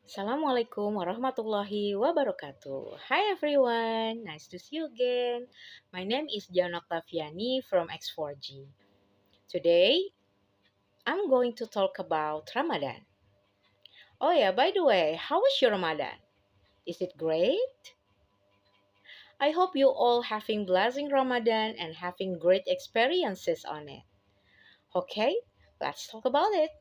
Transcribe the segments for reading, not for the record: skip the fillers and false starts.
Assalamualaikum warahmatullahi wabarakatuh. Hi everyone, nice to see you again. My name is Dian Octaviani from X4G. Today, I'm going to talk about Ramadan. Oh yeah, by the way, how was your Ramadan? Is it great? I hope you all having blessing Ramadan and having great experiences on it. Okay, let's talk about it.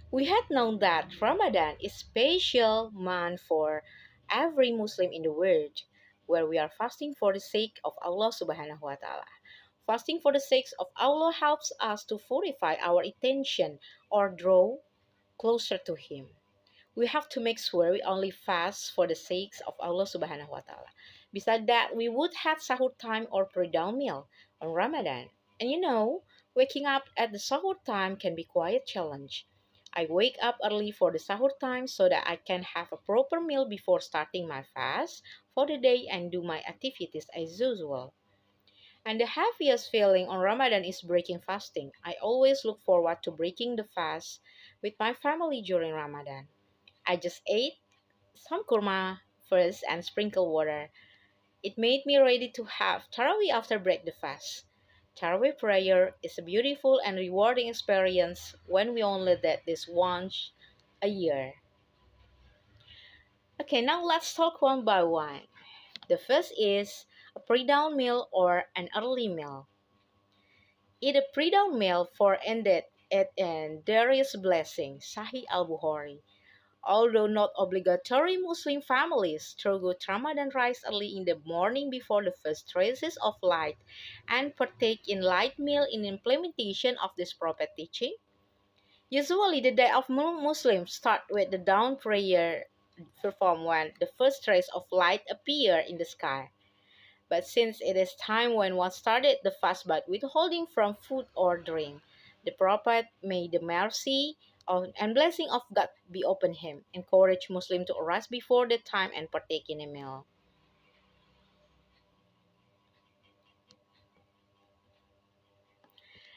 We had known that Ramadan is special month for every Muslim in the world, where we are fasting for the sake of Allah Subhanahu wa Ta'ala. Fasting for the sake of Allah helps us to purify our intention or draw closer to Him. We have to make sure we only fast for the sake of Allah Subhanahu wa Ta'ala. Besides that, we would have sahur time or pre-dawn meal on Ramadan. And waking up at the sahur time can be quite a challenge. I wake up early for the sahur time so that I can have a proper meal before starting my fast for the day and do my activities as usual. And the happiest feeling on Ramadan is breaking fasting. I always look forward to breaking the fast with my family during Ramadan. I just ate some kurma first and sprinkle water. It made me ready to have Tarawih after break the fast. Tarawih prayer is a beautiful and rewarding experience when we only did this once a year. Okay, now let's talk one by one. The first is a pre-dawn meal or an early meal. Eat a pre-dawn meal for ended it and there is blessing. Sahih al-Bukhari. Although not obligatory, Muslim families struggle Ramadan rise early in the morning before the first traces of light and partake in light meal in implementation of this prophet teaching. Usually, the day of Muslims start with the dawn prayer performed when the first rays of light appear in the sky. But since it is time when one started the fast by withholding from food or drink, the Prophet, may the mercy and blessing of God be upon him, encouraged Muslims to arise before the time and partake in a meal.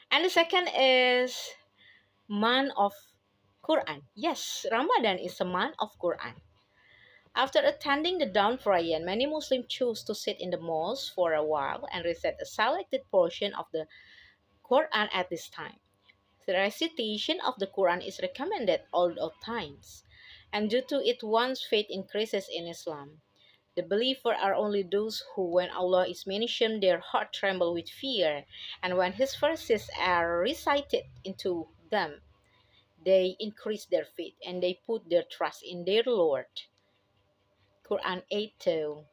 And the second is month of Quran. Yes, Ramadan is a month of Quran. After attending the dawn prayer, many Muslims choose to sit in the mosque for a while and recite a selected portion of the Quran at this time. The recitation of the Quran is recommended all times, and due to it one's faith increases in Islam. The believers are only those who, when Allah is mentioned, their heart tremble with fear, and when His verses are recited into them, they increase their faith and they put their trust in their Lord. Quran 8:2.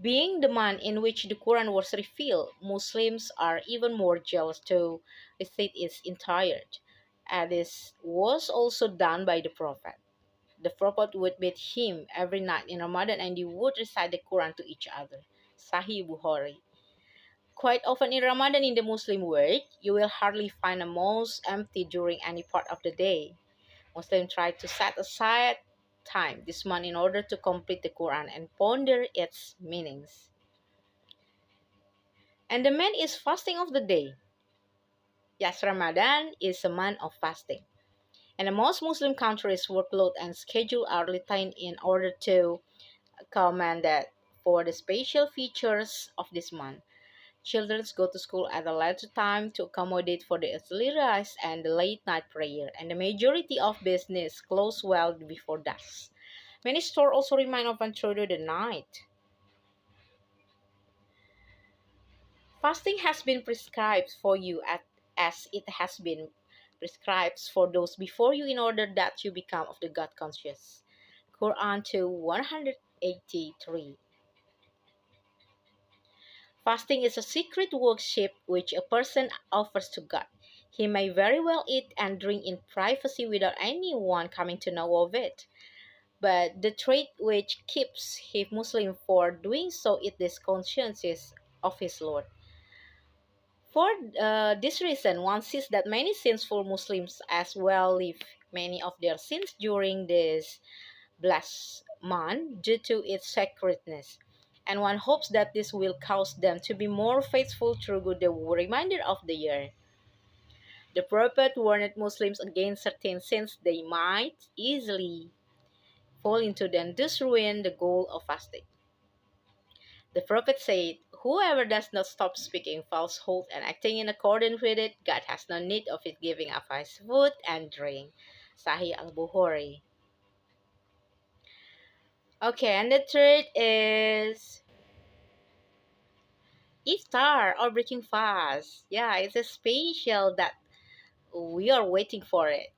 Being the month in which the Quran was revealed, Muslims are even more jealous to recite its entirety, as this was also done by the Prophet. The Prophet would meet him every night in Ramadan and they would recite the Quran to each other. Sahih Bukhari. Quite often in Ramadan in the Muslim world, you will hardly find a mosque empty during any part of the day. Muslims try to set aside time this month in order to complete the Quran and ponder its meanings. And the main is fasting of the day. Yes, Ramadan is a month of fasting. And the most Muslim countries' workload and schedule are retained in order to accommodate for the special features of this month. Children go to school at a later time to accommodate for the early rise and the late night prayer, and the majority of business close well before dusk. Many stores also remain open through the night. Fasting has been prescribed for you as it has been prescribed for those before you in order that you become of the God conscious. Quran 2 183. Fasting is a secret worship which a person offers to God. He may very well eat and drink in privacy without anyone coming to know of it. But the trait which keeps him Muslim for doing so is this conscience of his Lord. For this reason, one sees that many sinful Muslims as well leave many of their sins during this blessed month due to its sacredness. And one hopes that this will cause them to be more faithful through the remainder of the year. The Prophet warned Muslims against certain sins they might easily fall into and thus ruin the goal of fasting. The Prophet said, "Whoever does not stop speaking falsehood and acting in accordance with it, God has no need of it giving up his food and drink." Sahih al-Bukhari. Okay, and the third is iftar or breaking fast. Yeah, it's a special that we are waiting for it.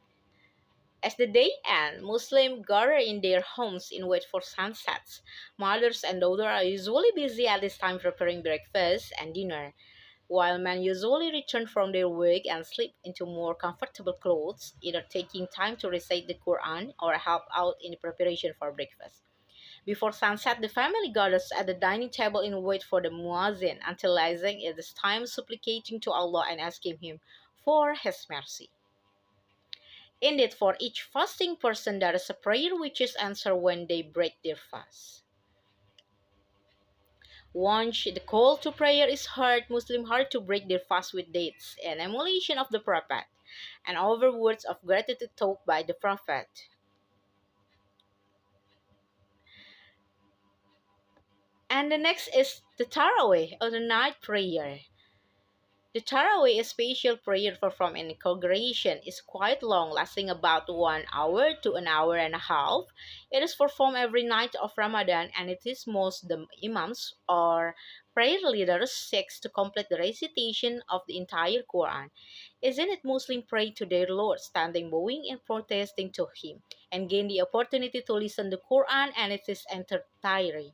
As the day ends, Muslims gather in their homes in wait for sunsets. Mothers and daughters are usually busy at this time preparing breakfast and dinner, while men usually return from their work and slip into more comfortable clothes, either taking time to recite the Quran or help out in the preparation for breakfast. Before sunset, the family gathers at the dining table in wait for the muazzin until rising it is time supplicating to Allah and asking Him for His mercy. Indeed, for each fasting person, there is a prayer which is answered when they break their fast. Once the call to prayer is heard, Muslims hurry to break their fast with dates, an emulation of the Prophet, and over words of gratitude taught by the Prophet. And the next is the Tarawih, or the night prayer. The Tarawih, a special prayer performed in a congregation, is quite long, lasting about 1 hour to an hour and a half. It is performed every night of Ramadan, and it is most the imams or prayer leaders seeks to complete the recitation of the entire Quran. Isn't it Muslim pray to their Lord, standing bowing and protesting to Him, and gain the opportunity to listen to Quran and its entirety?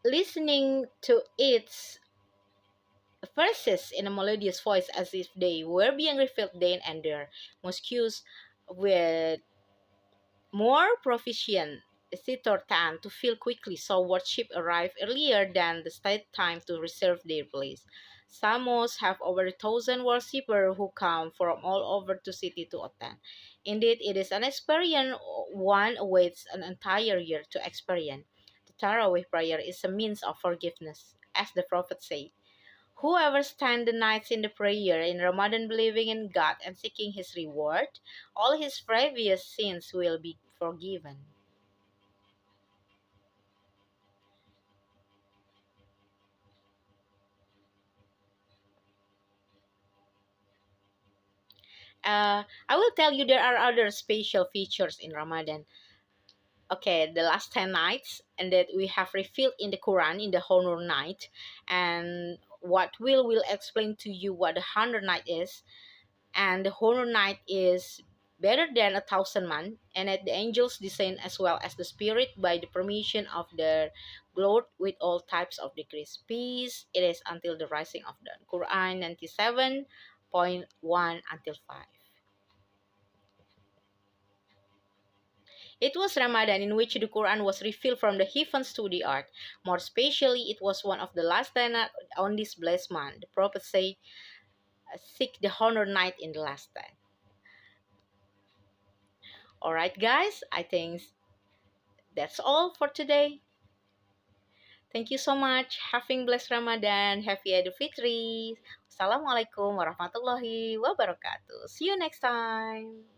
Listening to its verses in a melodious voice as if they were being refilled then and there. Mosques with more proficient sitter time to fill quickly, so worship arrive earlier than the state time to reserve their place. Some mosques have over 1,000 worshippers who come from all over the city to attend. Indeed, it is an experience one awaits an entire year to experience. The Tarawih prayer is a means of forgiveness, as the Prophet said. Whoever stands the nights in the prayer in Ramadan believing in God and seeking His reward, all his previous sins will be forgiven. I will tell you there are other special features in Ramadan. Okay, the last 10 nights, and that we have refilled in the Quran in the honor night. And what will explain to you what the honor night is. And the honor night is better than 1,000 months, and that the angels descend as well as the spirit by the permission of their Lord with all types of degrees. Peace it is until the rising of dawn. Quran 97.1 until 5. It was Ramadan in which the Quran was revealed from the heavens to the earth. More especially, it was one of the last 10 on this blessed month. The Prophet said, "Seek the honor night in the last 10." Alright, guys, I think that's all for today. Thank you so much. Having blessed Ramadan. Happy Idul Fitri. Assalamualaikum warahmatullahi wabarakatuh. See you next time.